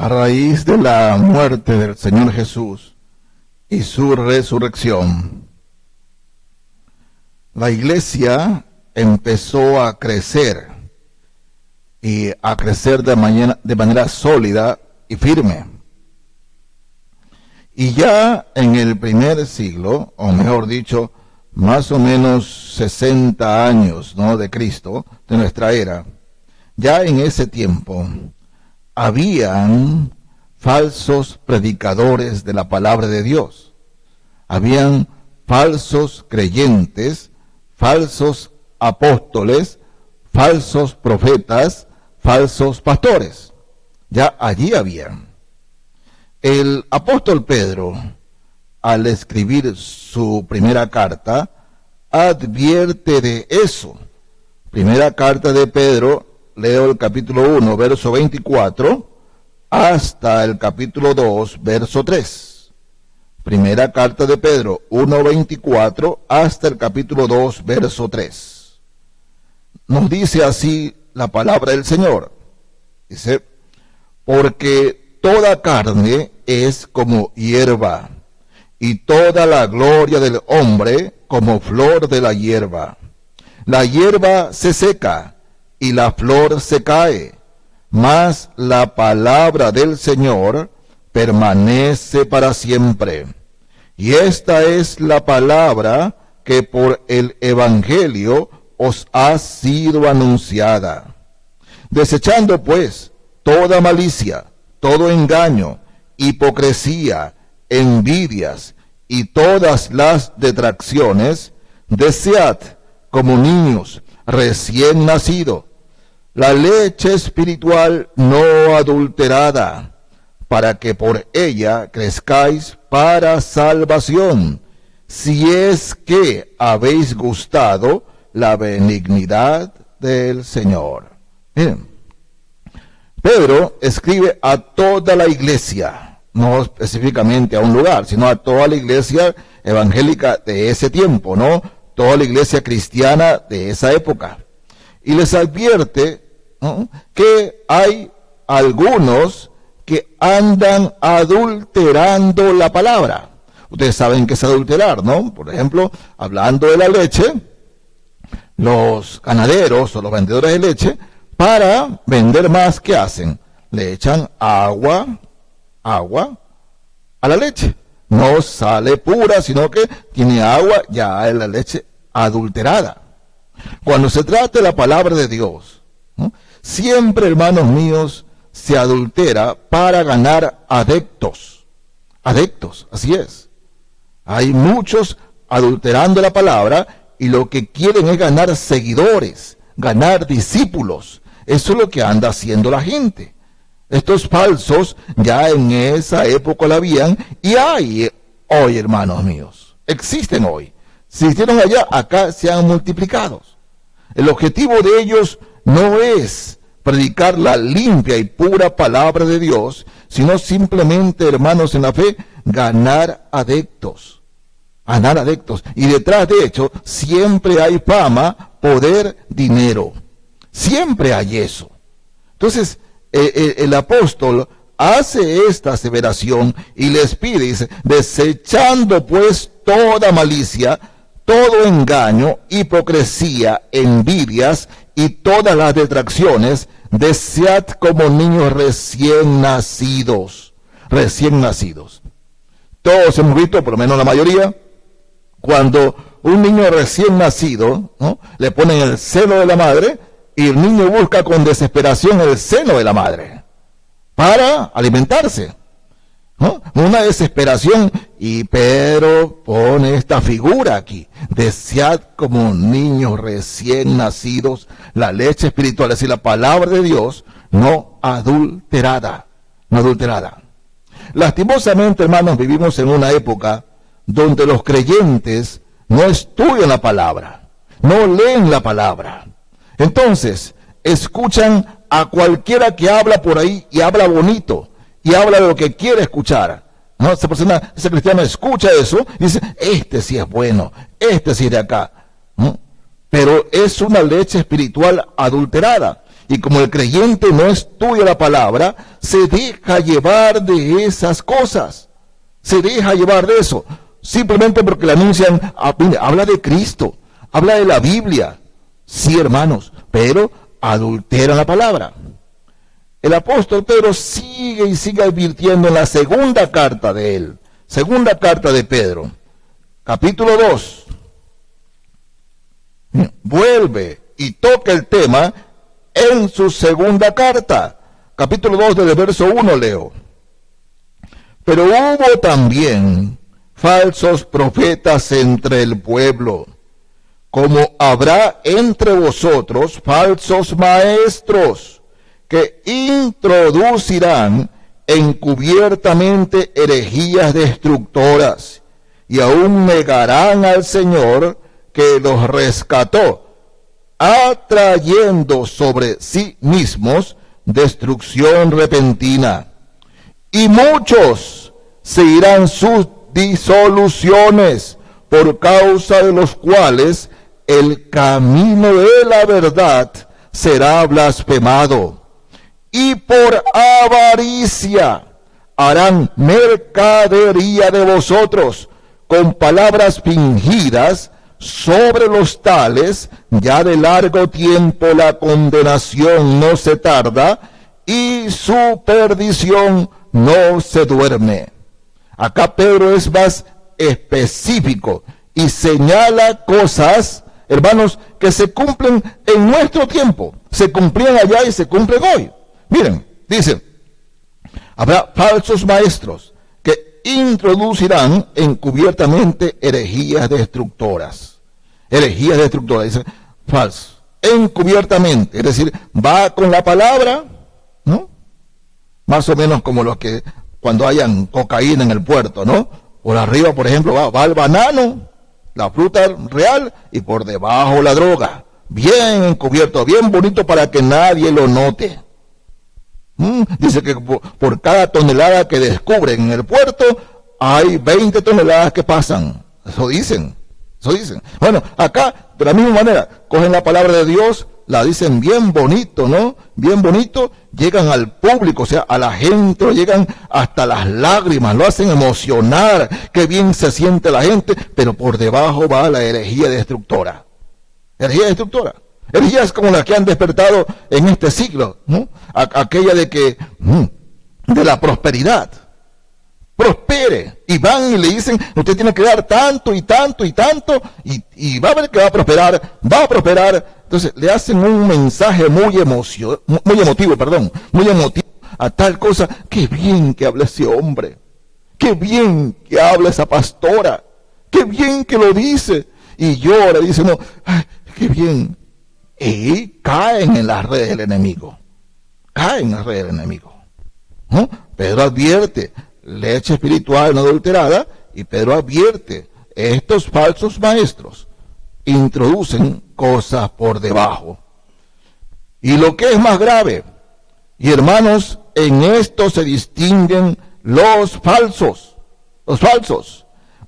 A raíz de la muerte del Señor Jesús y su resurrección, la iglesia empezó a crecer y a crecer de manera sólida y firme. Y ya en el primer siglo, o mejor dicho, más o menos 60 años, ¿no?, de Cristo, de nuestra era, ya en ese tiempo habían falsos predicadores de la palabra de Dios. Habían falsos creyentes, falsos apóstoles, falsos profetas, falsos pastores. Ya allí habían. El apóstol Pedro, al escribir su primera carta, advierte de eso. Primera carta de Pedro, leo el capítulo 1, verso 24, hasta el capítulo 2, verso 3. Primera carta de Pedro, 1:24, hasta el capítulo 2, verso 3. Nos dice así la palabra del Señor. Dice, porque toda carne es como hierba, y toda la gloria del hombre como flor de la hierba. La hierba se seca, y la flor se cae, mas la palabra del Señor permanece para siempre. Y esta es la palabra que por el Evangelio os ha sido anunciada. Desechando pues toda malicia, todo engaño, hipocresía, envidias y todas las detracciones, desead como niños recién nacidos la leche espiritual no adulterada, para que por ella crezcáis para salvación, si es que habéis gustado la benignidad del Señor. Miren, Pedro escribe a toda la iglesia, no específicamente a un lugar, sino a toda la iglesia evangélica de ese tiempo, ¿no? Toda la iglesia cristiana de esa época. Y les advierte, ¿no?, que hay algunos que andan adulterando la palabra. Ustedes saben qué es adulterar, ¿no? Por ejemplo, hablando de la leche, los ganaderos o los vendedores de leche, para vender más, ¿qué hacen? Le echan agua a la leche. No sale pura, sino que tiene agua, ya es la leche adulterada. Cuando se trata de la palabra de Dios, ¿no?, siempre, hermanos míos, se adultera para ganar adeptos. Adeptos, así es. Hay muchos adulterando la palabra y lo que quieren es ganar seguidores, ganar discípulos. Eso es lo que anda haciendo la gente. Estos falsos ya en esa época la habían y hay hoy, hermanos míos. Existen hoy. Si existieron allá, acá se han multiplicado. El objetivo de ellos no es predicar la limpia y pura palabra de Dios, sino simplemente, hermanos en la fe, ganar adeptos. Ganar adeptos. Y detrás de hecho, siempre hay fama, poder, dinero. Siempre hay eso. Entonces, el apóstol hace esta aseveración y les pide, dice, desechando pues toda malicia, todo engaño, hipocresía, envidias y todas las detracciones, desead como niños recién nacidos. Recién nacidos. Todos hemos visto, por lo menos la mayoría, cuando un niño recién nacido, ¿no?, le ponen el seno de la madre y el niño busca con desesperación el seno de la madre para alimentarse, ¿no? Una desesperación, y Pedro pone esta figura aquí: desead como niños recién nacidos la leche espiritual, es decir, la palabra de Dios no adulterada, no adulterada. Lastimosamente, hermanos, vivimos en una época donde los creyentes no estudian la palabra, no leen la palabra. Entonces, escuchan a cualquiera que habla por ahí y habla bonito y habla de lo que quiere escuchar, ¿no? Esa persona, ese cristiano escucha eso y dice, este sí es bueno, este sí es de acá, ¿no? Pero es una leche espiritual adulterada. Y Y como el creyente no estudia la palabra, se deja llevar de esas cosas. Se deja llevar de eso. Simplemente porque le anuncian, habla de Cristo, habla de la Biblia. Sí, hermanos, pero adulteran la palabra. El apóstol Pedro sigue y sigue advirtiendo en la segunda carta de él. Segunda carta de Pedro, capítulo 2. Vuelve y toca el tema en su segunda carta. Capítulo 2 del verso 1 leo. Pero hubo también falsos profetas entre el pueblo, como habrá entre vosotros falsos maestros, que introducirán encubiertamente herejías destructoras, y aún negarán al Señor que los rescató, atrayendo sobre sí mismos destrucción repentina. Y muchos seguirán sus disoluciones, por causa de los cuales el camino de la verdad será blasfemado. Y por avaricia harán mercadería de vosotros, con palabras fingidas. Sobre los tales, ya de largo tiempo la condenación no se tarda, y su perdición no se duerme. Acá Pedro es más específico y señala cosas, hermanos, que se cumplen en nuestro tiempo. Se cumplían allá y se cumplen hoy. Miren, dice, habrá falsos maestros que introducirán encubiertamente herejías destructoras. Herejías destructoras, dice, falso, encubiertamente, es decir, va con la palabra, ¿no? Más o menos como los que cuando hayan cocaína en el puerto, ¿no? Por arriba, por ejemplo, va el banano, la fruta real, y por debajo la droga, bien encubierto, bien bonito para que nadie lo note. Dice que por cada tonelada que descubren en el puerto, hay 20 toneladas que pasan. Eso dicen. Bueno, acá, de la misma manera, cogen la palabra de Dios, la dicen bien bonito, ¿no? Bien bonito, llegan al público, o sea, a la gente, lo llegan hasta las lágrimas, lo hacen emocionar, qué bien se siente la gente, pero por debajo va la herejía destructora. Herejía destructora. Herejías como las que han despertado en este siglo, ¿no? Aquella de que, de la prosperidad. Prospere, y van y le dicen, usted tiene que dar tanto y tanto y tanto, y va a ver que va a prosperar. Entonces le hacen un mensaje muy emotivo a tal cosa. Qué bien que habla ese hombre, qué bien que habla esa pastora, qué bien que lo dice, y llora y dice, no, ay, qué bien, y caen en las redes del enemigo, ¿no? Pedro advierte, leche espiritual no adulterada, y Pedro advierte, estos falsos maestros introducen cosas por debajo. Y lo que es más grave, y hermanos, en esto se distinguen los falsos.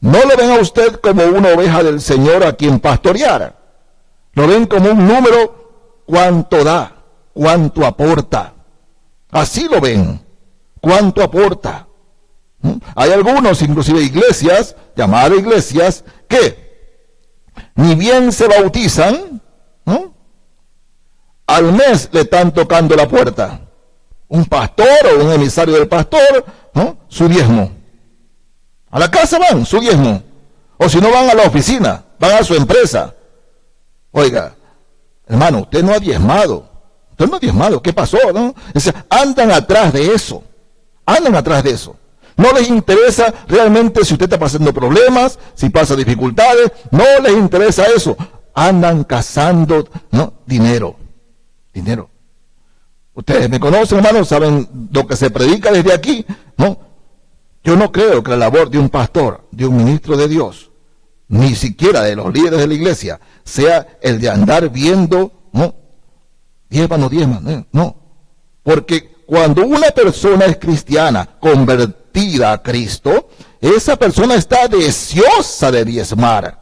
No lo ven a usted como una oveja del Señor a quien pastorear. Lo ven como un número, cuánto da, cuánto aporta. Así lo ven, cuánto aporta. Hay algunos, inclusive iglesias, llamadas iglesias, que ni bien se bautizan, ¿no? Al mes le están tocando la puerta. Un pastor o un emisario del pastor, ¿no? Su diezmo. A la casa van, su diezmo. O si no, van a la oficina, van a su empresa. Oiga, hermano, usted no ha diezmado. ¿Qué pasó, no? O sea, andan atrás de eso. No les interesa realmente si usted está pasando problemas, si pasa dificultades, no les interesa eso. Andan cazando, ¿no? Dinero. Ustedes me conocen, hermanos, saben lo que se predica desde aquí, ¿no? Yo no creo que la labor de un pastor, de un ministro de Dios, ni siquiera de los líderes de la iglesia, sea el de andar viendo, ¿no? Diezman, no. Porque cuando una persona es cristiana, convertida a Cristo, esa persona está deseosa de diezmar,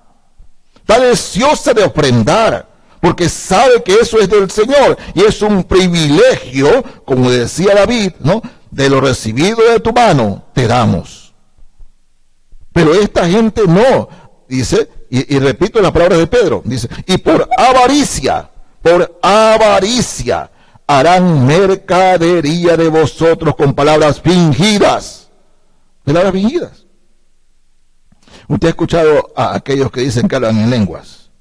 está deseosa de ofrendar, porque sabe que eso es del Señor y es un privilegio, como decía David, ¿no? De lo recibido de tu mano te damos. Pero esta gente no, dice, y repito las palabras de Pedro, dice, y por avaricia harán mercadería de vosotros con palabras fingidas. Palabras fingidas. Usted ha escuchado a aquellos que dicen que hablan en lenguas.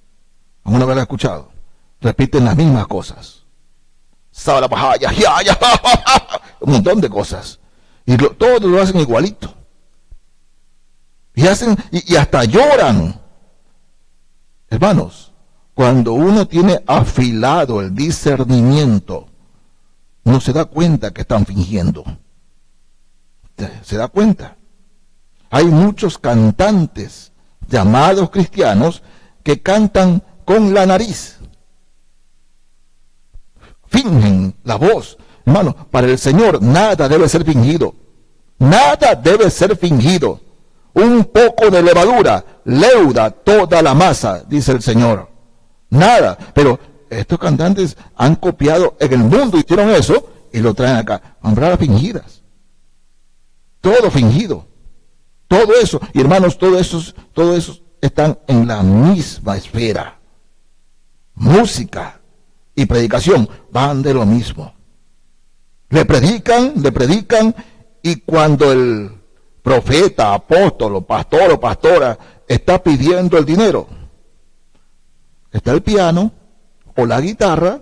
¿Alguna vez lo ha escuchado? Repiten las mismas cosas. Un montón de cosas. Y todos lo hacen igualito. Y hasta lloran. Hermanos, cuando uno tiene afilado el discernimiento, uno se da cuenta que están fingiendo. Se da cuenta. Hay muchos cantantes llamados cristianos que cantan con la nariz. Fingen la voz. Hermano, para el Señor nada debe ser fingido. Nada debe ser fingido. Un poco de levadura leuda toda la masa, dice el Señor. Nada. Pero estos cantantes han copiado en el mundo, hicieron eso y lo traen acá. Palabras fingidas. Todo fingido. Todo eso. Y hermanos, todo eso están en la misma esfera. Música y predicación van de lo mismo. Le predican, y cuando el profeta, apóstol, o pastor o pastora está pidiendo el dinero, está el piano o la guitarra,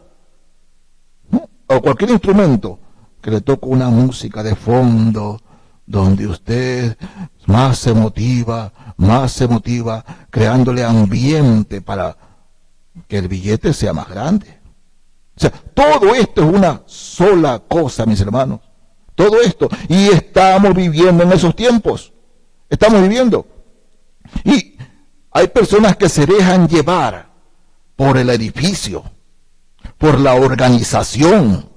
¿no? O cualquier instrumento que le toque una música de fondo donde usted más se motiva, creándole ambiente para que el billete sea más grande. O sea, todo esto es una sola cosa, mis hermanos. Todo esto. Y estamos viviendo en esos tiempos. Estamos viviendo. Y hay personas que se dejan llevar por el edificio, por la organización.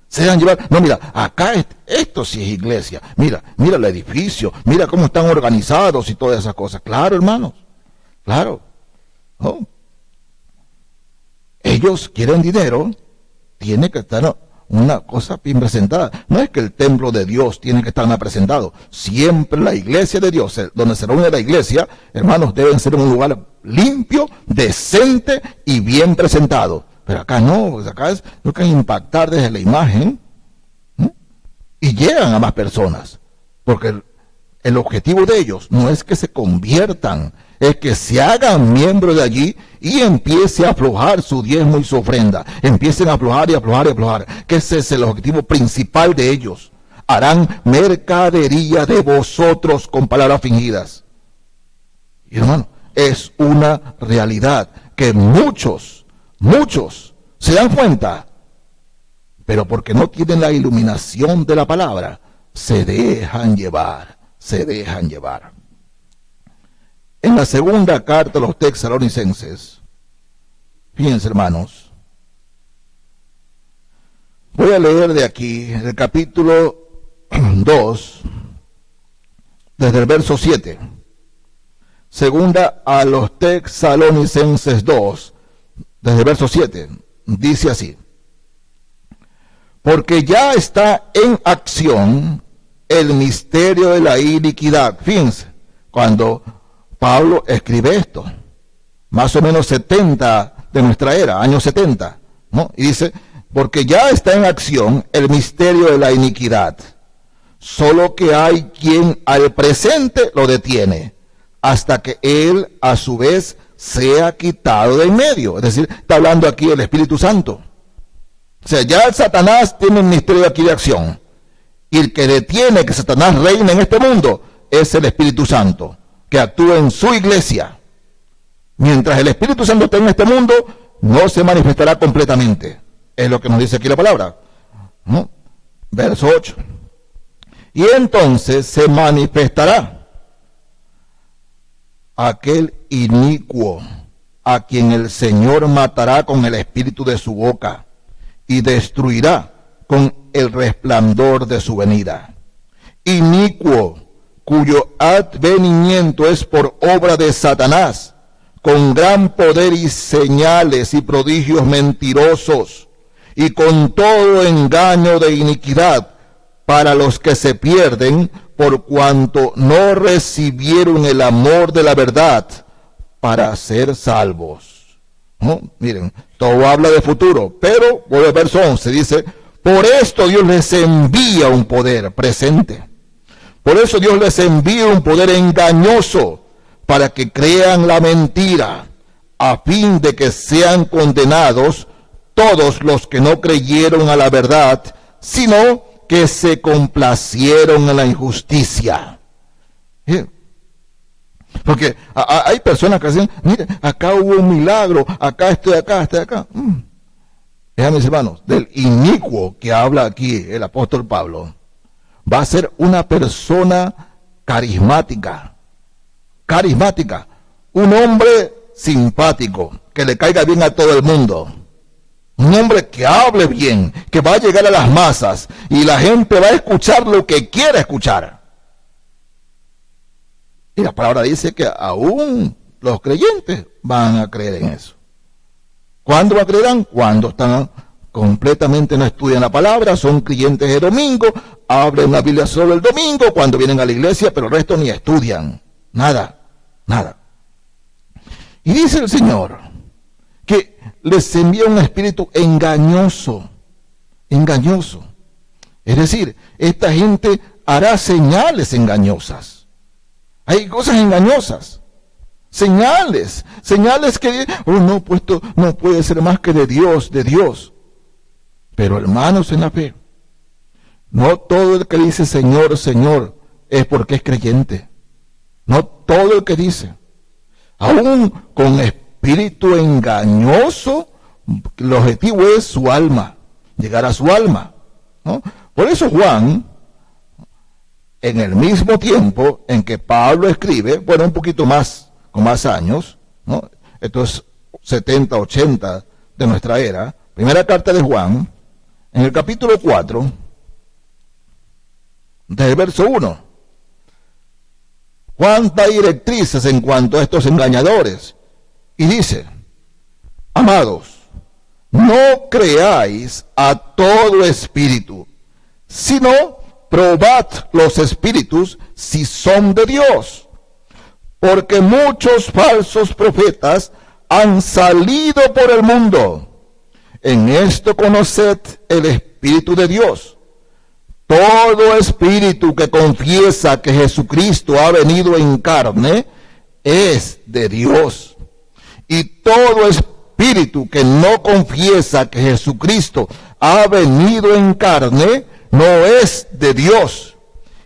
Se dejan llevar. No, mira, acá esto sí es iglesia. Mira el edificio. Mira cómo están organizados y todas esas cosas. Claro, hermanos. Claro. Oh. Ellos quieren dinero. Tiene que estar una cosa bien presentada. No es que el templo de Dios tiene que estar más presentado. Siempre la iglesia de Dios, donde se reúne la iglesia, hermanos, deben ser un lugar limpio, decente y bien presentado. Pero acá no, pues acá es lo que impactar desde la imagen, ¿sí? Y llegan a más personas. Porque el objetivo de ellos no es que se conviertan, es que se hagan miembros de allí y empiece a aflojar su diezmo y su ofrenda. Empiecen a aflojar y aflojar y aflojar. Que ese es el objetivo principal de ellos. Harán mercadería de vosotros con palabras fingidas. Y hermano, es una realidad que muchos se dan cuenta, pero porque no tienen la iluminación de la palabra, se dejan llevar. En la segunda carta a los Tesalonicenses, fíjense hermanos, voy a leer de aquí, el capítulo 2, desde el verso 7. Segunda a los Tesalonicenses 2, desde el verso 7, dice así: porque ya está en acción el misterio de la iniquidad. Fíjense, cuando Pablo escribe esto, más o menos 70 de nuestra era, años 70, ¿no? Y dice, porque ya está en acción el misterio de la iniquidad, solo que hay quien al presente lo detiene, hasta que él a su vez sea quitado de en medio. Es decir, está hablando aquí del Espíritu Santo. O sea, ya el Satanás tiene un misterio aquí de acción, y el que detiene que Satanás reine en este mundo es el Espíritu Santo, que actúa en su iglesia. Mientras el Espíritu Santo esté en este mundo, no se manifestará completamente. Es lo que nos dice aquí la palabra, ¿no? Verso 8. Y entonces se manifestará aquel inicuo, a quien el Señor matará con el espíritu de su boca, y destruirá con el resplandor de su venida. Inicuo, cuyo advenimiento es por obra de Satanás, con gran poder y señales y prodigios mentirosos, y con todo engaño de iniquidad, para los que se pierden, por cuanto no recibieron el amor de la verdad para ser salvos. ¿No? Miren, todo habla de futuro, pero por el verso 11 dice, por esto Dios les envía un poder presente. Por eso Dios les envía un poder engañoso para que crean la mentira, a fin de que sean condenados todos los que no creyeron a la verdad, sino que se complacieron en la injusticia. Porque hay personas que dicen, mire, acá hubo un milagro, acá estoy acá, estoy acá. Vean, mis hermanos, del inicuo que habla aquí el apóstol Pablo, va a ser una persona carismática, un hombre simpático, que le caiga bien a todo el mundo. Un hombre que hable bien, que va a llegar a las masas y la gente va a escuchar lo que quiera escuchar. Y la palabra dice que aún los creyentes van a creer en eso. ¿Cuándo lo creerán? Cuando están completamente, no estudian la palabra, son creyentes de domingo, abren la Biblia solo el domingo, cuando vienen a la iglesia, pero el resto ni estudian. Nada. Y dice el Señor que les envía un espíritu engañoso. Es decir, esta gente hará señales engañosas. Hay cosas engañosas. Señales que, no, pues esto no puede ser más que de Dios. Pero hermanos en la fe, no todo el que dice Señor, Señor, es porque es creyente. No todo el que dice. Aún con espíritu engañoso, el objetivo es su alma, llegar a su alma, ¿no? Por eso Juan, en el mismo tiempo en que Pablo escribe, bueno, un poquito más, con más años, ¿no? Esto es 70, 80 de nuestra era, primera carta de Juan, en el capítulo 4, desde el verso 1, Juan da directrices en cuanto a estos engañadores y dice, amados, no creáis a todo espíritu, sino probad los espíritus si son de Dios, porque muchos falsos profetas han salido por el mundo. En esto conoced el Espíritu de Dios. Todo espíritu que confiesa que Jesucristo ha venido en carne es de Dios. Y todo espíritu que no confiesa que Jesucristo ha venido en carne no es de Dios.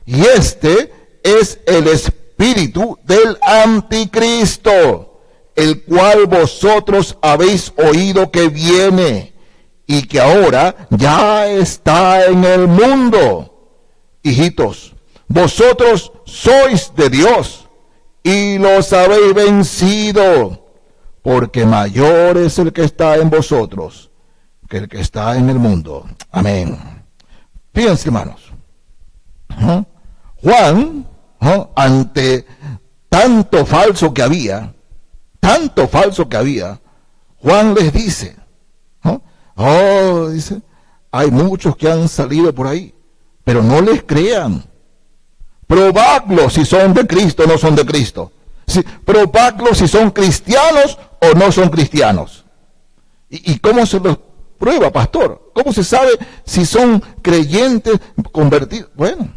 Y este es el espíritu del anticristo, el cual vosotros habéis oído que viene y que ahora ya está en el mundo. Hijitos, vosotros sois de Dios y los habéis vencido, porque mayor es el que está en vosotros que el que está en el mundo. Amén. Fíjense, hermanos, Juan, ante tanto falso que había, Juan les dice, dice, hay muchos que han salido por ahí, pero no les crean. Probadlo si son de Cristo o no son de Cristo. Probadlo si son cristianos o no son cristianos. ¿Y cómo se los prueba, pastor? ¿Cómo se sabe si son creyentes convertidos? Bueno,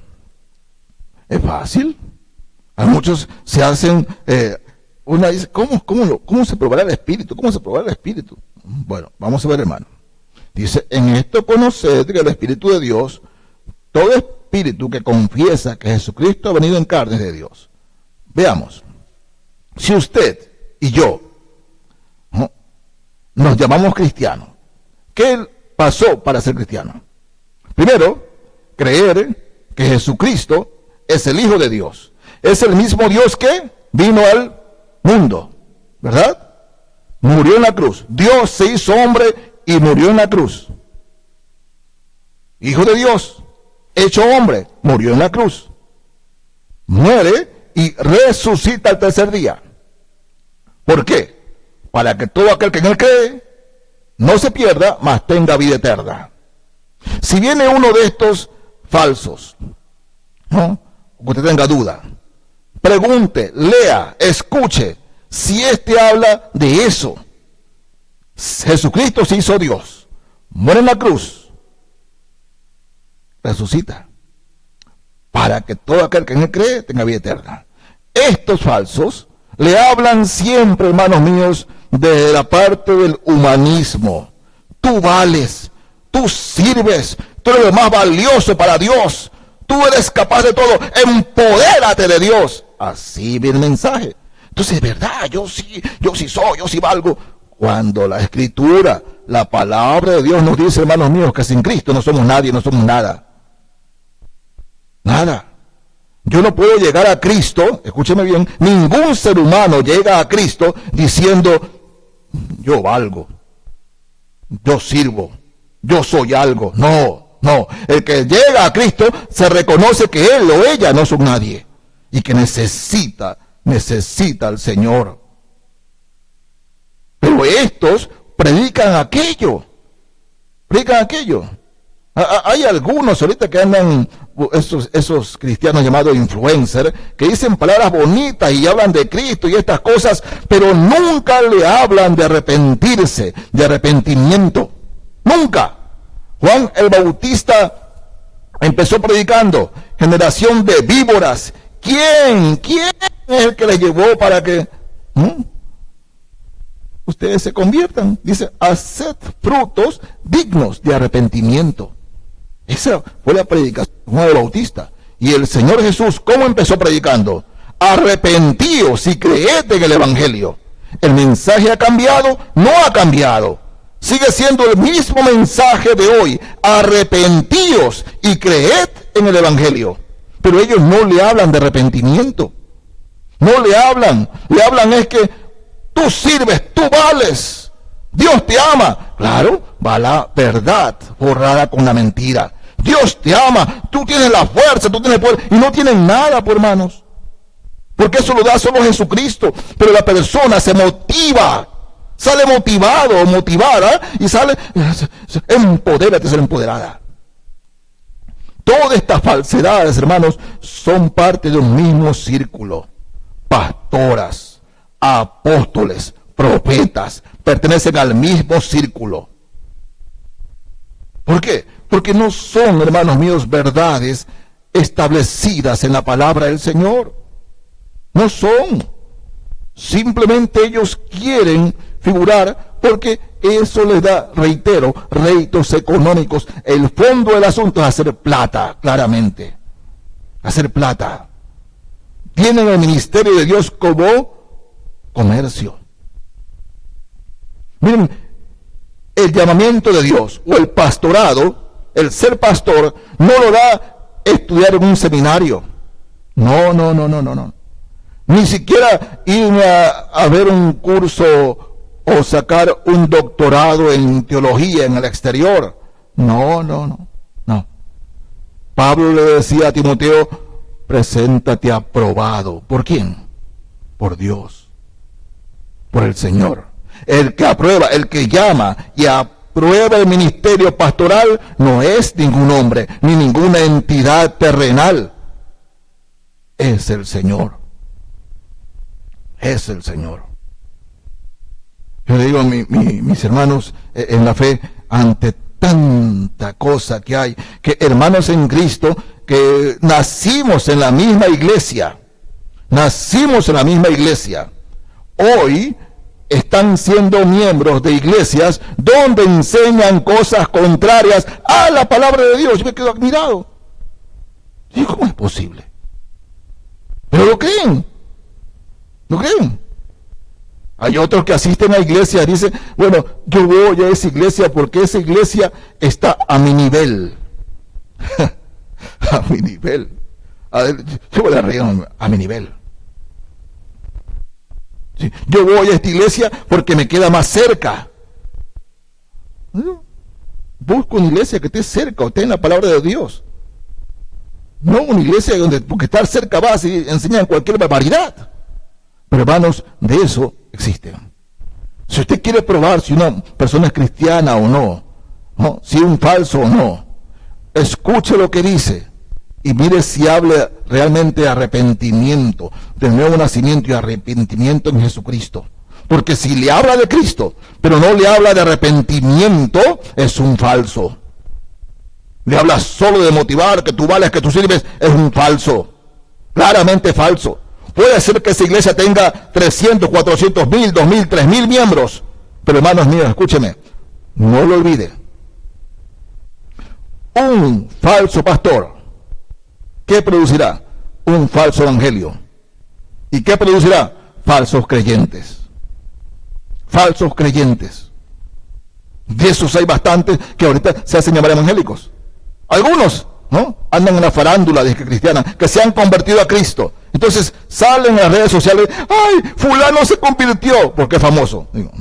es fácil. A muchos se hacen, una dice, ¿cómo se probará el Espíritu? ¿Cómo se probará el Espíritu? Bueno, vamos a ver, hermano. Dice, en esto conoced que el Espíritu de Dios, todo espíritu que confiesa que Jesucristo ha venido en carne es de Dios. Veamos, si usted y yo nos llamamos cristianos, ¿qué pasó para ser cristiano? Primero, creer que Jesucristo es el Hijo de Dios. Es el mismo Dios que vino al mundo, ¿verdad? Murió en la cruz. Dios se hizo hombre y murió en la cruz. Hijo de Dios, hecho hombre, murió en la cruz. Muere y resucita al tercer día. ¿Por qué? Para que todo aquel que en él cree no se pierda, mas tenga vida eterna. Si viene uno de estos falsos, ¿no?, que usted tenga duda, pregunte, lea, escuche, si éste habla de eso. Jesucristo se hizo Dios, muere en la cruz, resucita, para que todo aquel que en él cree tenga vida eterna. Estos falsos le hablan siempre, hermanos míos, desde la parte del humanismo. Tú vales, tú sirves, tú eres lo más valioso para Dios, tú eres capaz de todo, empodérate de Dios. Así viene el mensaje. Entonces, es verdad, yo sí soy, yo sí valgo. Cuando la Escritura, la palabra de Dios nos dice, hermanos míos, que sin Cristo no somos nadie, no somos nada. Nada. Yo no puedo llegar a Cristo, escúcheme bien, ningún ser humano llega a Cristo diciendo, yo valgo, yo sirvo, yo soy algo. No, no. El que llega a Cristo se reconoce que él o ella no son nadie y que necesita al Señor. Pero estos predican aquello. Hay algunos ahorita que andan, esos cristianos llamados influencers, que dicen palabras bonitas y hablan de Cristo y estas cosas, pero nunca le hablan de arrepentirse, de arrepentimiento. Nunca. Juan el Bautista empezó predicando, generación de víboras. ¿Quién es el que le llevó para que ustedes se conviertan? Dice, haced frutos dignos de arrepentimiento. Esa fue la predicación de Juan el Bautista. Y el Señor Jesús, ¿cómo empezó predicando? Arrepentíos y creed en el Evangelio. ¿El mensaje ha cambiado? No ha cambiado. Sigue siendo el mismo mensaje de hoy. Arrepentíos y creed en el Evangelio. Pero ellos no le hablan de arrepentimiento. No le hablan es que tú sirves, tú vales, Dios te ama. Claro, va la verdad borrada con la mentira. Dios te ama, tú tienes la fuerza, tú tienes el poder, y no tienen nada, por hermanos, porque eso lo da solo Jesucristo. Pero la persona se motiva, sale motivado o motivada, y sale, empodérate, ser empoderada. Todas estas falsedades, hermanos, son parte de un mismo círculo. Pastoras, apóstoles, profetas, pertenecen al mismo círculo. ¿Por qué? Porque no son, hermanos míos, verdades establecidas en la palabra del Señor. No son. Simplemente ellos quieren figurar porque eso les da, reitero, réditos económicos. El fondo del asunto es hacer plata, claramente. Hacer plata. Tienen el ministerio de Dios como comercio. Miren, el llamamiento de Dios o el pastorado, el ser pastor, no lo da estudiar en un seminario. No. Ni siquiera ir a ver un curso o sacar un doctorado en teología en el exterior. No. Pablo le decía a Timoteo, preséntate aprobado. ¿Por quién? Por Dios, por el Señor. El que aprueba, el que llama y aprueba el ministerio pastoral no es ningún hombre ni ninguna entidad terrenal. Es el Señor. Es el Señor. Yo le digo a mis hermanos en la fe, ante tanta cosa que hay, que hermanos en Cristo, que nacimos en la misma iglesia, hoy están siendo miembros de iglesias donde enseñan cosas contrarias a la palabra de Dios. Yo me quedo admirado. ¿Y cómo es posible? Pero lo creen. Hay otros que asisten a iglesias y dicen, bueno, yo voy a esa iglesia porque esa iglesia está a mi nivel. A mi nivel. Yo voy a reír a mi nivel. Sí, yo voy a esta iglesia porque me queda más cerca. Busco una iglesia que esté cerca, o esté en la palabra de Dios. No una iglesia donde, porque estar cerca vas y enseñan cualquier barbaridad. Pero hermanos, de eso existe. Si usted quiere probar si una persona es cristiana o no, ¿no?, si es un falso o no, escuche lo que dice y mire si habla realmente de arrepentimiento, de nuevo nacimiento y arrepentimiento en Jesucristo. Porque si le habla de Cristo, pero no le habla de arrepentimiento, es un falso. Le habla solo de motivar, que tú vales, que tú sirves, es un falso. Claramente falso. Puede ser que esa iglesia tenga 300, 400 mil, 2.000, 3.000 miembros. Pero hermanos míos, escúcheme, no lo olvide. Un falso pastor, ¿qué producirá? Un falso evangelio. ¿Y qué producirá? Falsos creyentes. Falsos creyentes. De esos hay bastantes que ahorita se hacen llamar evangélicos. Algunos, ¿no?, andan en la farándula de cristiana, que se han convertido a Cristo. Entonces salen en las redes sociales, ¡ay, fulano se convirtió! Porque es famoso. Digo,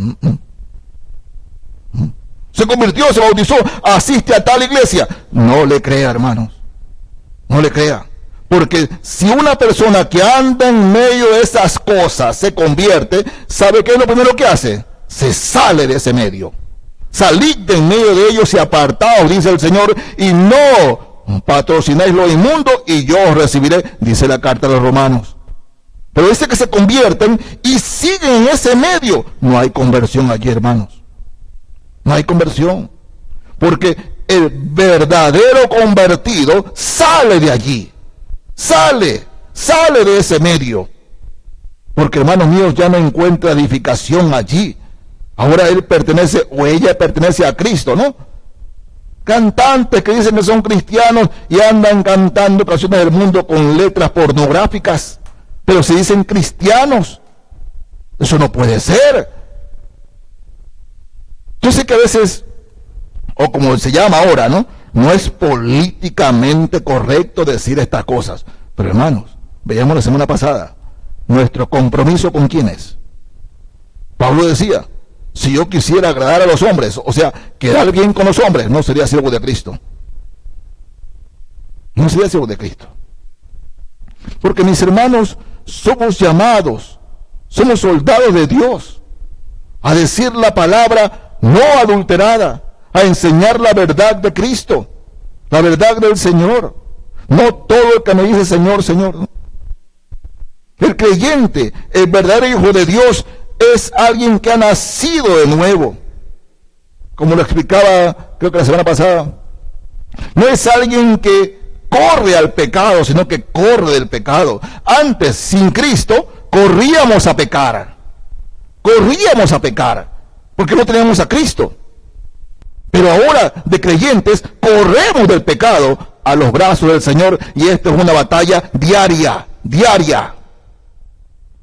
se convirtió, se bautizó, asiste a tal iglesia. No le crea, hermanos. No le crea. Porque si una persona que anda en medio de esas cosas se convierte, ¿sabe qué es lo primero que hace? Se sale de ese medio. Salid de en medio de ellos y apartaos, dice el Señor, y no patrocináis lo inmundo, y yo os recibiré, dice la carta a los romanos. Pero dice que se convierten y siguen en ese medio. No hay conversión allí, hermanos. No hay conversión. Porque el verdadero convertido sale de allí. Sale de ese medio. Porque, hermanos míos, ya no encuentra edificación allí. Ahora él pertenece o ella pertenece a Cristo, ¿no? Cantantes que dicen que son cristianos y andan cantando canciones del mundo con letras pornográficas, pero se dicen cristianos. Eso no puede ser. Yo sé que a veces, o como se llama ahora, ¿no?, no es políticamente correcto decir estas cosas. Pero hermanos, veíamos la semana pasada, nuestro compromiso con quién es. Pablo decía, si yo quisiera agradar a los hombres, o sea, quedar bien con los hombres, no sería siervo de Cristo. No sería siervo de Cristo. Porque mis hermanos, somos llamados, somos soldados de Dios, a decir la palabra no adulterada, a enseñar la verdad de Cristo, la verdad del Señor. No todo el que me dice Señor, Señor, ¿no? El creyente, el verdadero hijo de Dios, es alguien que ha nacido de nuevo. Como lo explicaba, creo que la semana pasada. No es alguien que corre al pecado, sino que corre del pecado. Antes, sin Cristo, corríamos a pecar. Corríamos a pecar, porque no teníamos a Cristo. Pero ahora, de creyentes, corremos del pecado a los brazos del Señor, y esta es una batalla diaria,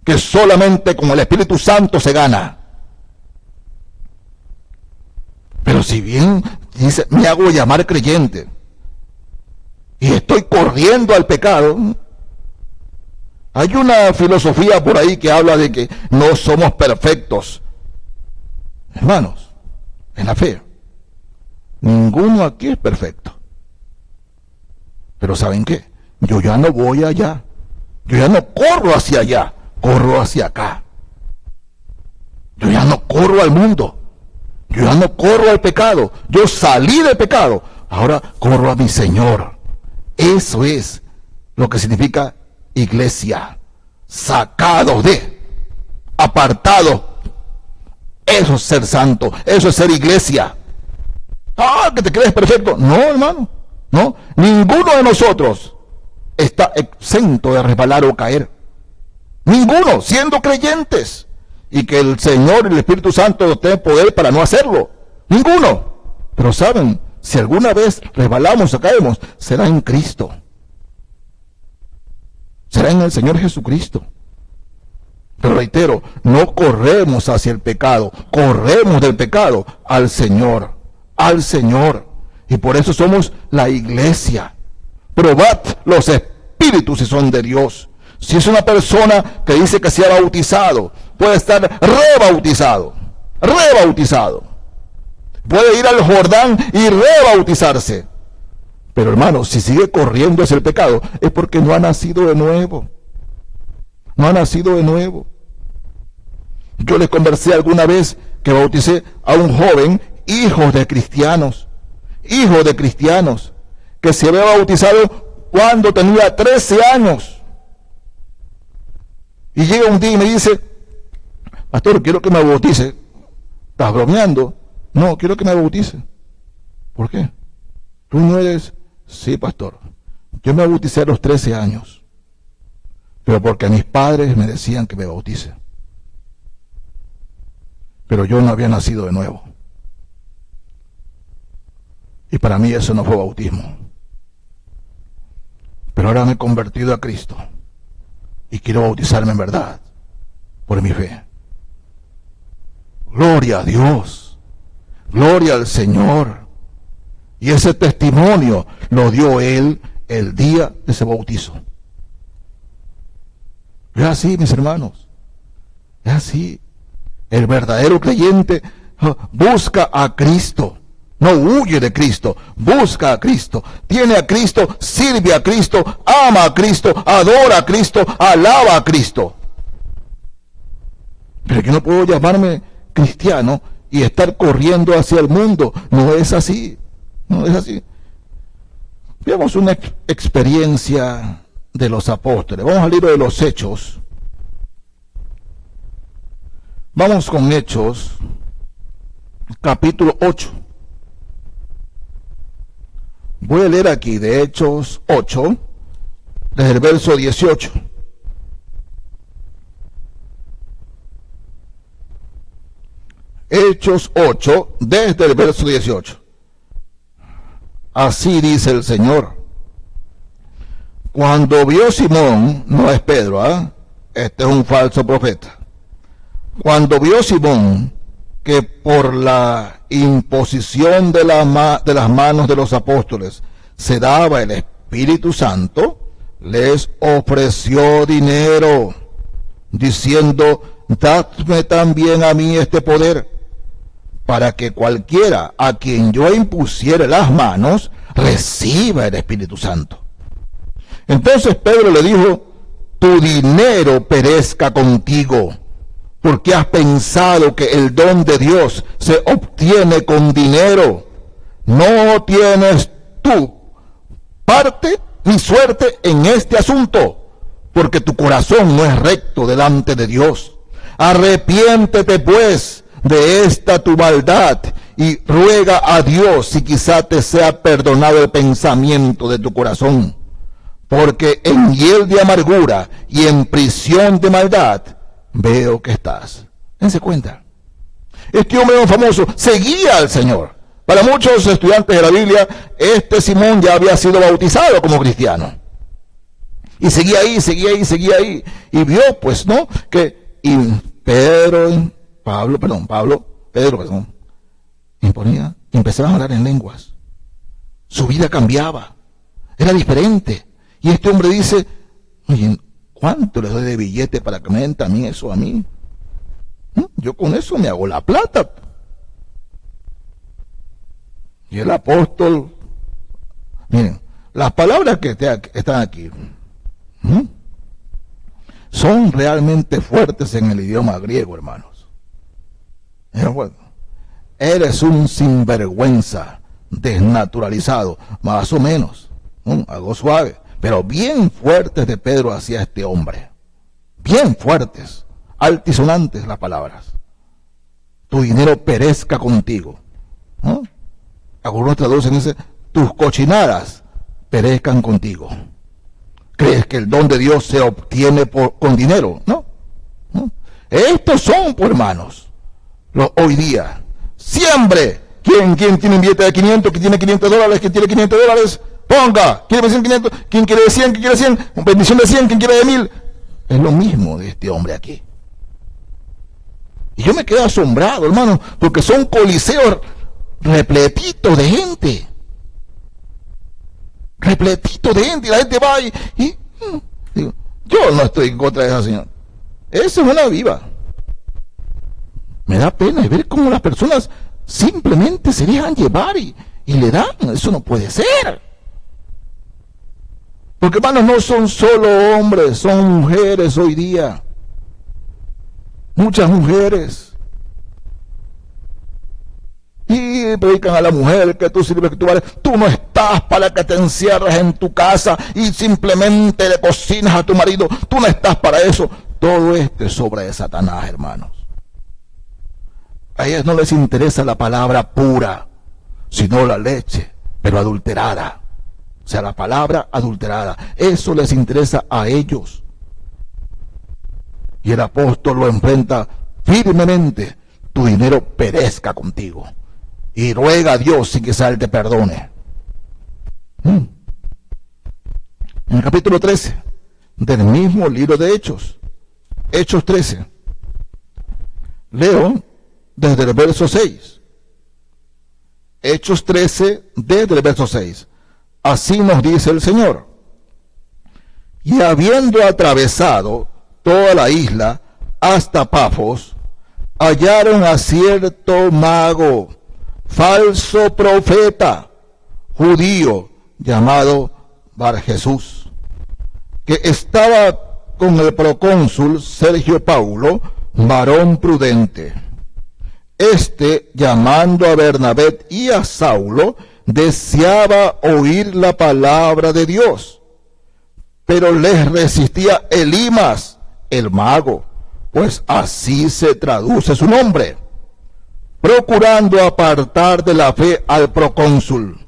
que solamente con el Espíritu Santo se gana. Pero si bien dice, me hago llamar creyente y estoy corriendo al pecado, hay una filosofía por ahí que habla de que no somos perfectos. Hermanos, en la fe, ninguno aquí es perfecto. Pero ¿saben qué? Yo ya no voy allá. Yo ya no corro hacia allá. Corro hacia acá. Yo ya no corro al mundo. Yo ya no corro al pecado. Yo salí del pecado. Ahora corro a mi Señor. Eso es lo que significa iglesia. Sacados de, apartados. Eso es ser santo. Eso es ser iglesia. Ah, que te crees perfecto. No, hermano. No. Ninguno de nosotros está exento de resbalar o caer. Ninguno, siendo creyentes. Y que el Señor y el Espíritu Santo tengan poder para no hacerlo. Ninguno. Pero saben, si alguna vez resbalamos o caemos, será en Cristo. Será en el Señor Jesucristo. Pero reitero, no corremos hacia el pecado, corremos del pecado al Señor. Al Señor. Y por eso somos la iglesia. Probad los espíritus si son de Dios. Si es una persona que dice que se ha bautizado, puede estar rebautizado. Puede ir al Jordán y rebautizarse. Pero hermano, si sigue corriendo hacia el pecado, es porque no ha nacido de nuevo. No ha nacido de nuevo. Yo les conversé alguna vez que bauticé a un joven, hijo de cristianos, que se había bautizado cuando tenía 13 años. Y llega un día y me dice: pastor, quiero que me bautice. ¿Estás bromeando? No, quiero que me bautice. ¿Por qué? ¿Tú no eres? Sí, pastor. Yo me bauticé a los 13 años. Pero porque mis padres me decían que me bautice. Pero yo no había nacido de nuevo. Y para mí eso no fue bautismo. Pero ahora me he convertido a Cristo. Y quiero bautizarme en verdad. Por mi fe. Gloria a Dios. Gloria al Señor. Y ese testimonio lo dio él el día de ese bautizo. Es así, mis hermanos. Es así. El verdadero creyente busca a Cristo. No huye de Cristo. Busca a Cristo. Tiene a Cristo. Sirve a Cristo. Ama a Cristo. Adora a Cristo. Alaba a Cristo. Pero yo no puedo llamarme cristiano y estar corriendo hacia el mundo. No es así. No es así. Veamos una experiencia de los apóstoles. Vamos al libro de los Hechos. Vamos con Hechos, capítulo 8. Voy a leer aquí de Hechos 8, desde el verso 18. Hechos 8, desde el verso 18. Así dice el Señor. Cuando vio Simón, no es Pedro, este es un falso profeta. Cuando vio Simón que por la imposición de las manos de los apóstoles se daba el Espíritu Santo, les ofreció dinero, diciendo: dadme también a mí este poder, para que cualquiera a quien yo impusiere las manos reciba el Espíritu Santo. Entonces Pedro le dijo: tu dinero perezca contigo, porque has pensado que el don de Dios se obtiene con dinero. No tienes tú parte ni suerte en este asunto, porque tu corazón no es recto delante de Dios. Arrepiéntete pues de esta tu maldad y ruega a Dios si quizá te sea perdonado el pensamiento de tu corazón, porque en hiel de amargura y en prisión de maldad veo que estás. Dense cuenta. Este hombre famoso seguía al Señor. Para muchos estudiantes de la Biblia, este Simón ya había sido bautizado como cristiano. Y seguía ahí. Y vio, pues, ¿no? Que Pedro empezaban a hablar en lenguas. Su vida cambiaba. Era diferente. Y este hombre dice: oye, ¿cuánto les doy de billete para que me den también eso a mí? Yo con eso me hago la plata. Y el apóstol, miren, las palabras que están aquí son realmente fuertes en el idioma griego, hermanos. Eres un sinvergüenza, desnaturalizado, más o menos, algo suave, pero bien fuertes de Pedro hacia este hombre. Bien fuertes, altisonantes las palabras. Tu dinero perezca contigo. Algunos traducen ese: tus cochinadas perezcan contigo. ¿Crees que el don de Dios se obtiene con dinero? ¿No? Estos son, por hermanos, hoy día. Siempre. ¿Quién tiene un billete de 500? ¿Quién tiene $500? ¿Quién tiene $500? Ponga. ¿Quién quiere 500? ¿Quién quiere de 100? ¿Quién quiere 100? Bendición de 100. ¿Quién quiere de 1000? Es lo mismo de este hombre aquí. Y yo me quedo asombrado, hermano, porque son coliseos repletitos de gente. Repletito de gente. Y la gente va y digo, yo no estoy en contra de esa señora. Esa es una viva. Me da pena ver cómo las personas simplemente se dejan llevar y le dan. Eso no puede ser. Porque, hermanos, no son solo hombres, son mujeres hoy día. Muchas mujeres. Y predican a la mujer que tú sirves, que tú vales. Tú no estás para que te encierres en tu casa y simplemente le cocinas a tu marido. Tú no estás para eso. Todo esto es obra de Satanás, hermanos. A ellas no les interesa la palabra pura, sino la leche, pero adulterada. O sea, la palabra adulterada. Eso les interesa a ellos. Y el apóstol lo enfrenta firmemente. Tu dinero perezca contigo. Y ruega a Dios sin que Él te perdone. En el capítulo 13 del mismo libro de Hechos. Hechos 13. Leo desde el verso 6. Hechos 13 desde el verso 6. Así nos dice el Señor. Y habiendo atravesado toda la isla hasta Pafos, hallaron a cierto mago, falso profeta, judío, llamado Bar Jesús, que estaba con el procónsul Sergio Paulo, varón prudente. Este, llamando a Bernabé y a Saulo, deseaba oír la palabra de Dios, pero les resistía Elimas, el mago, pues así se traduce su nombre, procurando apartar de la fe al procónsul.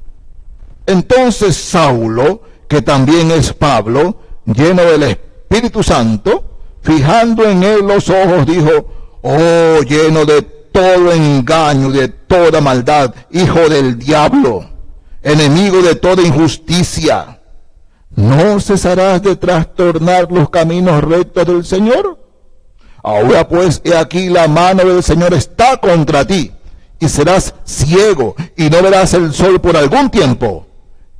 Entonces Saulo, que también es Pablo, lleno del Espíritu Santo, fijando en él los ojos, dijo: oh, lleno de todo engaño, de toda maldad, hijo del diablo, enemigo de toda injusticia, ¿no cesarás de trastornar los caminos rectos del Señor? Ahora pues, he aquí la mano del Señor está contra ti, y serás ciego, y no verás el sol por algún tiempo.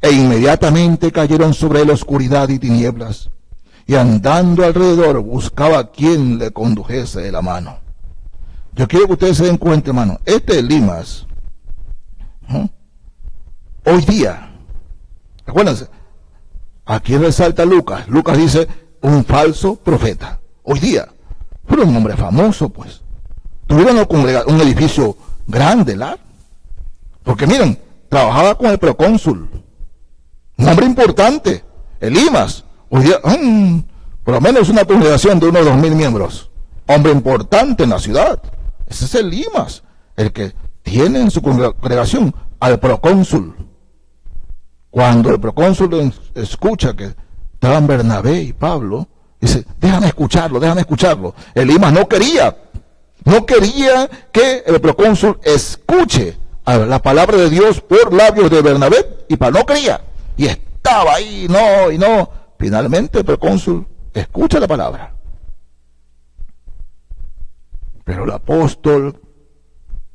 E inmediatamente cayeron sobre él oscuridad y tinieblas, y andando alrededor buscaba a quien le condujese de la mano. Yo quiero que ustedes se den cuenta, hermano, este Elimas, ¿no? Hoy día, acuérdense, aquí resalta Lucas. Lucas dice, un falso profeta. Hoy día, pero un hombre famoso, pues. Tuvieron un edificio grande, ¿la? Porque miren, trabajaba con el procónsul. Un hombre importante, Elimas. Hoy día, por lo menos una congregación de unos 2,000 miembros. Hombre importante en la ciudad. Ese es Elimas, el que tiene en su congregación al procónsul. Cuando el procónsul escucha que estaban Bernabé y Pablo, dice, déjame escucharlo. Elimas no quería que el procónsul escuche a la palabra de Dios por labios de Bernabé y Pablo. No quería. Y estaba ahí, no. Finalmente el procónsul escucha la palabra. Pero el apóstol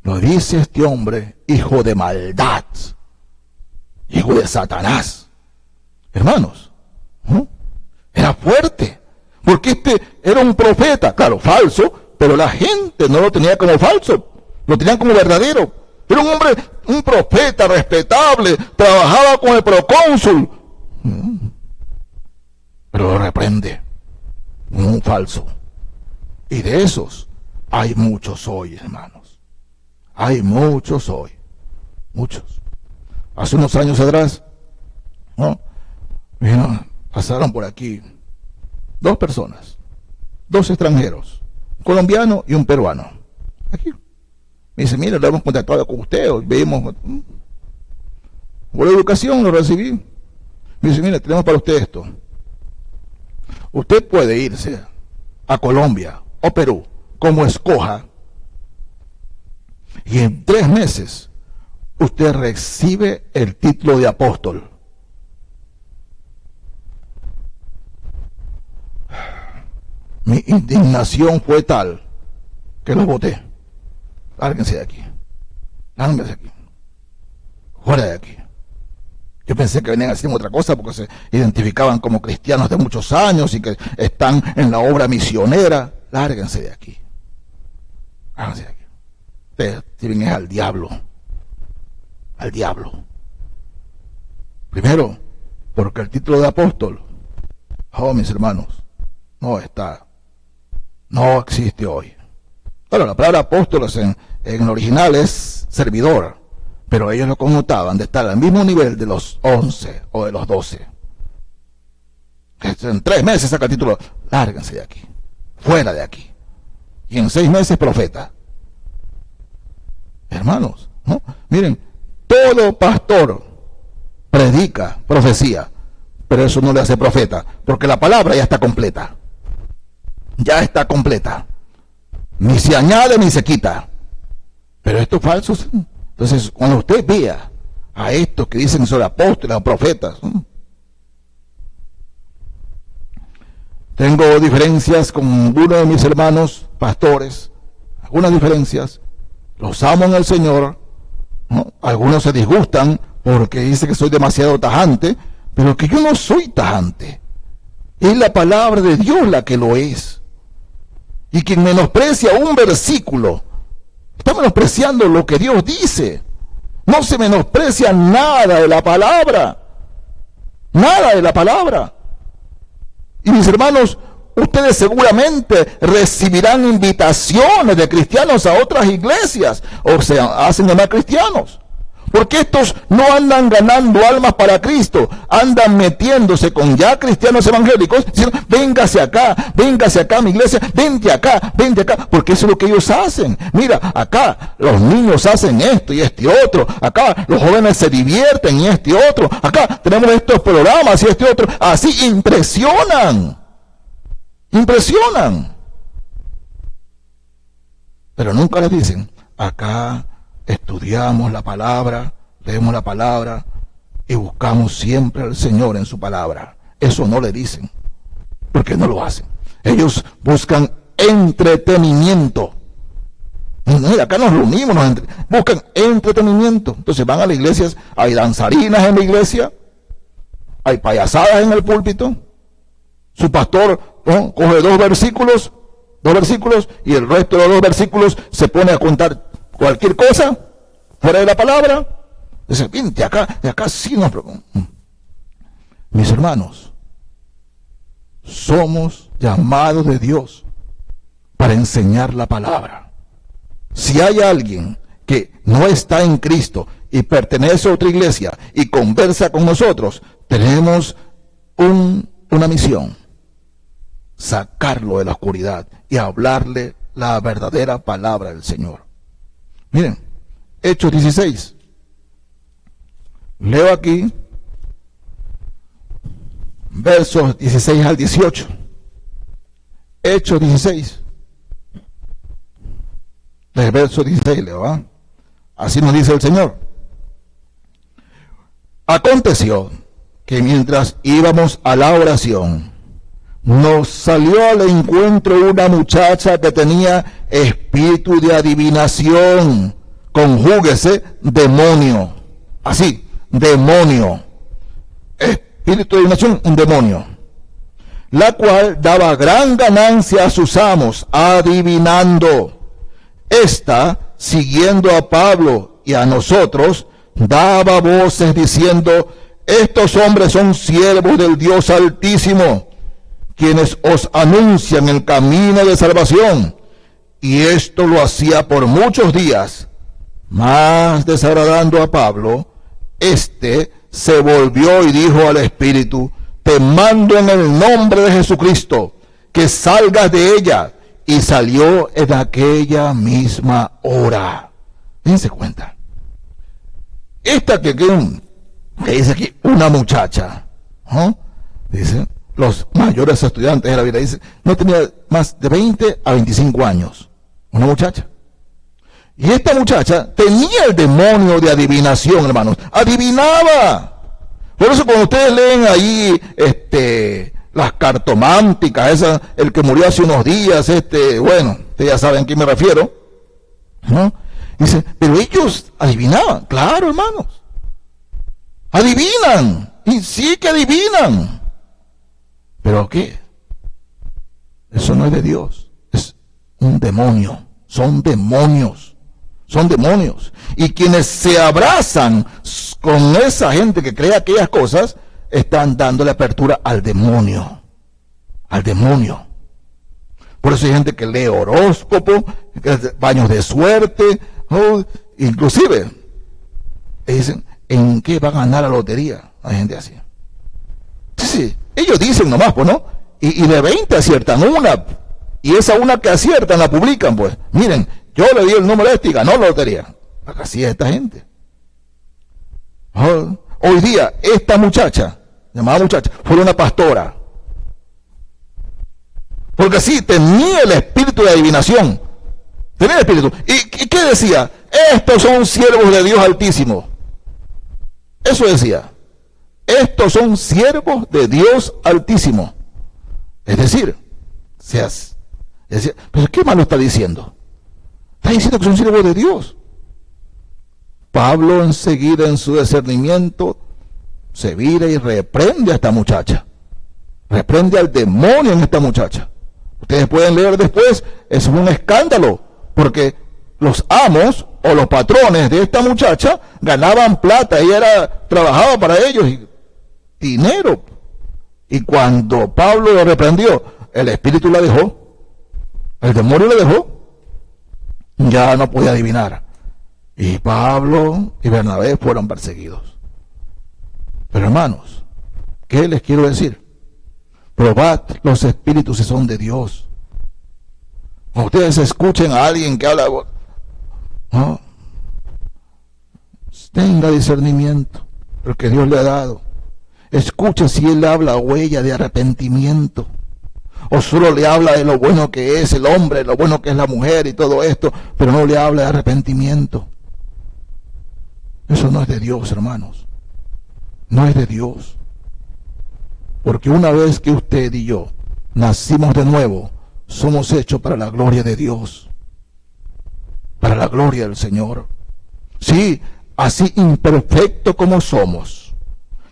lo dice este hombre, hijo de maldad, hijo de Satanás. Hermanos, ¿no? Era fuerte, porque este era un profeta, claro, falso, pero la gente no lo tenía como falso, lo tenían como verdadero. Era un hombre, un profeta respetable, trabajaba con el procónsul, pero lo reprende, un falso. Y de esos hay muchos hoy, hermanos. Hay muchos hoy. Muchos. Hace unos años atrás, ¿no? Pasaron por aquí 2 personas, 2 extranjeros, un colombiano y un peruano. Aquí. Me dice, mira, lo hemos contactado con usted, vimos. Por educación lo recibí. Me dice, mira, tenemos para usted esto. Usted puede irse a Colombia o Perú, como escoja, y en 3 meses usted recibe el título de apóstol. Mi indignación fue tal que lo boté. Lárguense de aquí. Fuera de aquí. Yo pensé que venían haciendo otra cosa porque se identificaban como cristianos de muchos años y que están en la obra misionera. Lárguense de aquí. Lárguense de aquí. Ustedes sirven al diablo. Al diablo. Primero, porque el título de apóstol, mis hermanos, no existe hoy. Bueno, la palabra apóstolos en el original es servidor, pero ellos lo connotaban de estar al mismo nivel de los 11 o de los 12. En 3 meses saca el título, lárganse de aquí, fuera de aquí. Y en 6 meses profeta. Hermanos, ¿no? Miren, todo pastor predica profecía, pero eso no le hace profeta, porque la palabra ya está completa. Ya está completa. Ni se añade ni se quita. Pero estos falsos, entonces cuando usted vea a estos que dicen sobre apóstoles o profetas, tengo diferencias con uno de mis hermanos pastores, algunas diferencias, los amo en el Señor, ¿no? Algunos se disgustan porque dice que soy demasiado tajante, pero que yo no soy tajante. Es la palabra de Dios la que lo es. Y quien menosprecia un versículo, está menospreciando lo que Dios dice. No se menosprecia nada de la palabra. Nada de la palabra. Y mis hermanos, ustedes seguramente recibirán invitaciones de cristianos a otras iglesias, o sea, hacen llamar cristianos. Porque estos no andan ganando almas para Cristo, andan metiéndose con ya cristianos evangélicos, diciendo, véngase acá mi iglesia, vente acá, porque eso es lo que ellos hacen. Mira, acá los niños hacen esto y este otro, acá los jóvenes se divierten y este otro, acá tenemos estos programas y este otro, así impresionan. Pero nunca les dicen, acá estudiamos la palabra, leemos la palabra y buscamos siempre al Señor en su palabra. Eso no le dicen, porque no lo hacen. Ellos buscan entretenimiento. Mira, acá nos reunimos, buscan entretenimiento. Entonces van a las iglesias, hay danzarinas en la iglesia, hay payasadas en el púlpito. Su pastor coge 2 versículos, y el resto de los 2 versículos se pone a contar cualquier cosa fuera de la palabra. Dice, de acá sí nos preocupamos. Mis hermanos, somos llamados de Dios para enseñar la palabra. Si hay alguien que no está en Cristo y pertenece a otra iglesia y conversa con nosotros, tenemos una misión: sacarlo de la oscuridad y hablarle la verdadera palabra del Señor. Miren, Hechos 16. Leo aquí versos 16 al 18. Hechos 16. Del verso 16 leo, ¿ah? Así nos dice el Señor. Aconteció que mientras íbamos a la oración, nos salió al encuentro una muchacha que tenía espíritu de adivinación, conjúguese, demonio, así, demonio, espíritu de adivinación, un demonio, la cual daba gran ganancia a sus amos, adivinando. Esta, siguiendo a Pablo y a nosotros, daba voces diciendo, estos hombres son siervos del Dios Altísimo, quienes os anuncian el camino de salvación. Y esto lo hacía por muchos días. Mas desagradando a Pablo, éste se volvió y dijo al espíritu, te mando en el nombre de Jesucristo, que salgas de ella. Y salió en aquella misma hora. Dense cuenta. Esta que dice aquí, una muchacha, ¿no? Dice, los mayores estudiantes de la Biblia, dice, no tenía más de 20 a 25 años. Una muchacha. Y esta muchacha tenía el demonio de adivinación, hermanos. Adivinaba. Por eso cuando ustedes leen ahí, las cartománticas, esa, el que murió hace unos días, bueno, ustedes ya saben a quién me refiero, ¿no? Dice, pero ellos adivinaban, claro, hermanos. Adivinan, y sí que adivinan. ¿Pero qué? Eso no es de Dios, es un demonio, son demonios. Y quienes se abrazan con esa gente que cree aquellas cosas, están dándole apertura al demonio. Por eso hay gente que lee horóscopo, baños de suerte, inclusive dicen, ¿en qué va a ganar la lotería? Hay gente así. Sí, ellos dicen nomás, pues, ¿no? Y de 20 aciertan una, y esa una que aciertan la publican, pues. Miren, yo le di el número este y ganó la lotería. Así es esta gente. Hoy día, esta muchacha, llamada muchacha, fue una pastora. Porque sí, tenía el espíritu de adivinación. Tenía el espíritu. ¿Y qué decía? Estos son siervos de Dios Altísimo. Eso decía. Estos son siervos de Dios Altísimo. Es decir, pero ¿qué malo está diciendo? Está diciendo que son siervos de Dios. Pablo enseguida en su discernimiento se vira y reprende a esta muchacha. Reprende al demonio en esta muchacha. Ustedes pueden leer después, es un escándalo, porque los amos o los patrones de esta muchacha ganaban plata, ella trabajaba para ellos, y dinero. Y cuando Pablo lo reprendió, el espíritu la dejó, el demonio la dejó, ya no podía adivinar. Y Pablo y Bernabé fueron perseguidos. Pero hermanos, ¿qué les quiero decir? Probad los espíritus si son de Dios. Cuando ustedes escuchen a alguien que habla, ¿no? Tenga discernimiento, porque Dios le ha dado. Escuche si él habla huella de arrepentimiento, o solo le habla de lo bueno que es el hombre, lo bueno que es la mujer y todo esto, pero no le habla de arrepentimiento. Eso no es de Dios, hermanos. No es de Dios. Porque una vez que usted y yo nacimos de nuevo, somos hechos para la gloria de Dios, para la gloria del Señor. Sí, así imperfecto como somos,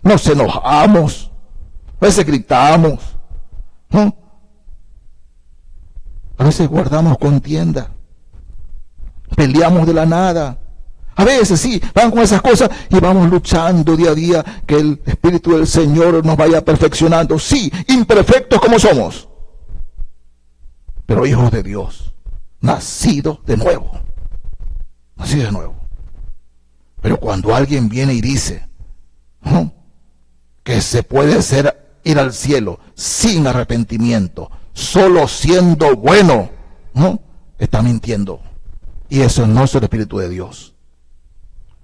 nos enojamos, a veces gritamos, ¿no? A veces guardamos contienda, peleamos de la nada. A veces sí, van con esas cosas y vamos luchando día a día que el Espíritu del Señor nos vaya perfeccionando. Sí, imperfectos como somos, pero hijos de Dios, nacidos de nuevo. Nacidos de nuevo. Pero cuando alguien viene y dice, ¿no?, que se puede ir al cielo sin arrepentimiento, solo siendo bueno, ¿no?, está mintiendo. Y eso no es el Espíritu de Dios.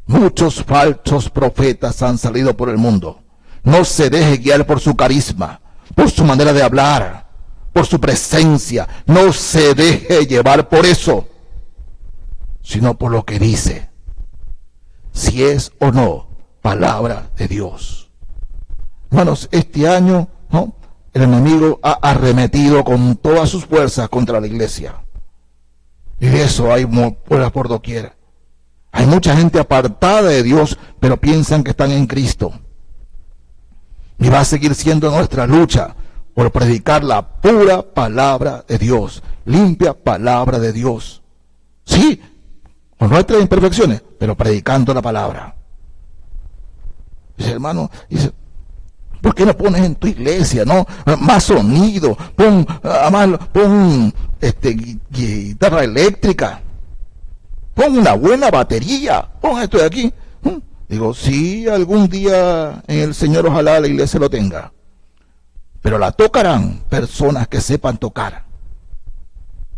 Muchos falsos profetas han salido por el mundo. No se deje guiar por su carisma, por su manera de hablar, por su presencia. No se deje llevar por eso, sino por lo que dice, si es o no palabra de Dios. Hermanos, este año, ¿no?, el enemigo ha arremetido con todas sus fuerzas contra la iglesia. Y de eso hay por doquier. Hay mucha gente apartada de Dios, pero piensan que están en Cristo. Y va a seguir siendo nuestra lucha por predicar la pura palabra de Dios, limpia palabra de Dios. Sí, con nuestras imperfecciones, pero predicando la palabra. Dice, hermano, dice, ¿por qué no pones en tu iglesia, no, más sonido? Pon guitarra eléctrica. Pon una buena batería. Pon esto de aquí. Digo, sí, algún día en el Señor ojalá la iglesia lo tenga. Pero la tocarán personas que sepan tocar.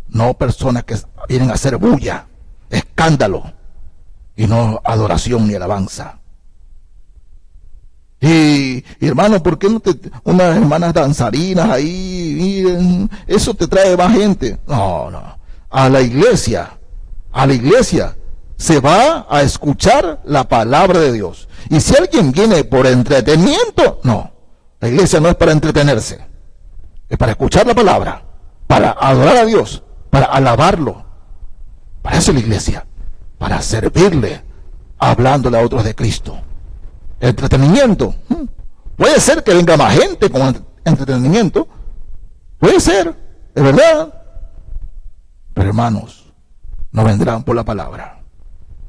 No personas que vienen a hacer bulla, escándalo, y no adoración ni alabanza. Y hermano, ¿por qué no unas hermanas danzarinas ahí? Miren, eso te trae más gente. No. A la iglesia se va a escuchar la palabra de Dios. Y si alguien viene por entretenimiento, no. La iglesia no es para entretenerse. Es para escuchar la palabra, para adorar a Dios, para alabarlo. Para eso es la iglesia, para servirle, hablándole a otros de Cristo. Entretenimiento. Puede ser que venga más gente con entretenimiento. Puede ser, es verdad. Pero hermanos, no vendrán por la palabra.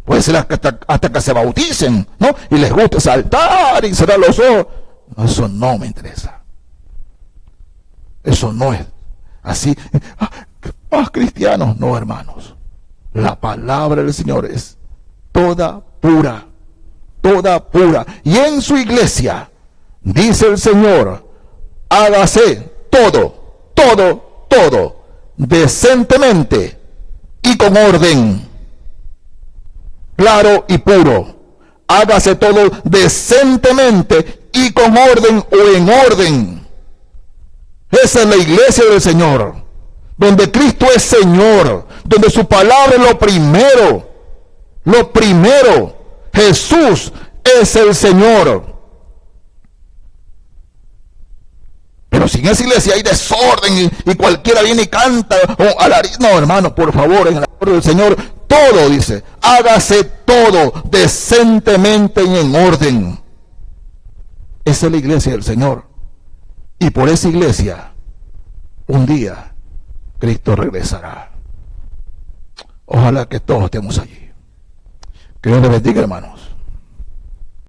Puede ser hasta que se bauticen, ¿no?, y les guste saltar y cerrar los ojos. No, eso no me interesa. Eso no es así. más cristianos. No, hermanos. La palabra del Señor es toda pura, toda pura. Y en su iglesia, dice el Señor, hágase todo, todo, todo, decentemente y con orden, claro y puro. Hágase todo decentemente y con orden o en orden. Esa es la iglesia del Señor, donde Cristo es Señor, donde su palabra es lo primero. Lo primero, Jesús es el Señor. Pero si en esa iglesia hay desorden y cualquiera viene y canta o alariza, no, hermano, por favor, en el amor del Señor, todo, dice, hágase todo decentemente y en orden. Esa es la iglesia del Señor. Y por esa iglesia, un día, Cristo regresará. Ojalá que todos estemos allí. Que Dios les bendiga, hermanos.